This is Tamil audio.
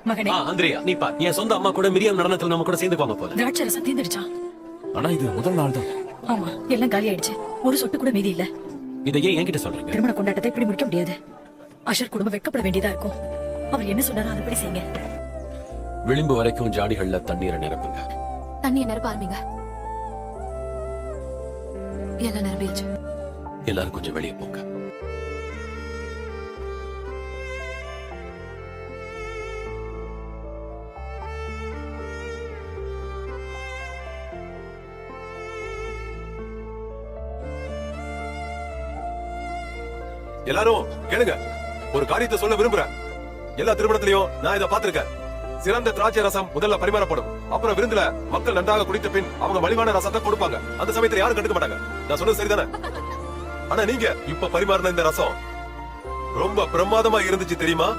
மகனே அந்திரியா நீ பா, என் சொந்த அம்மா கூட மிரியம் நடனத்துல நம்ம கூட சேர்ந்துக்குவாங்க போல. திராட்சை ரசம் தீர்ந்துடுச்சா? ஆனா இது முதல் நாள் தான். ஆமா, எல்லாம் காலி ஆயிடுச்சு. ஒரு சொட்டு கூட மீதி இல்ல. இதை ஏன் என்கிட்ட சொல்றீங்க? திருமண கொண்டாட்டத்தை இப்படி முடிக்க முடியாது. அஷர் குடும்பம் வெட்கப்பட வேண்டியதா இருக்கும். அவர் என்ன சொன்னாரோ அதுபடி செய்யுங்க. விளிம்பு வரைக்கும் ஜாடிகள்ல தண்ணீரை நிரப்புங்க. தண்ணியை நிரப்ப ஆரம்பிங்க. எல்லாம் நிரம்பியாச்சு. எல்லாரும் கொஞ்சம் வெளியே போங்க. எல்லாரும் கேளுங்க, ஒரு காரியத்தை சொல்ல விரும்புறேன். எல்லா திருமணத்திலையும் நான் இதை பார்த்திருக்கேன். சிறந்த திராட்சை ரசம் முதல்ல பரிமாறப்படும். அப்புறம் விருந்துல மக்கள் நன்றாக குடித்த பின் அவங்க மலிவான ரசத்தை கொடுப்பாங்க. அந்த சமயத்துல யாரும் கண்டுக்க மாட்டாங்க. நான் சொன்னது சரிதானே? ஆனா நீங்க இப்ப பரிமாறின இந்த ரசம் ரொம்ப பிரமாதமா இருந்துச்சு தெரியுமா?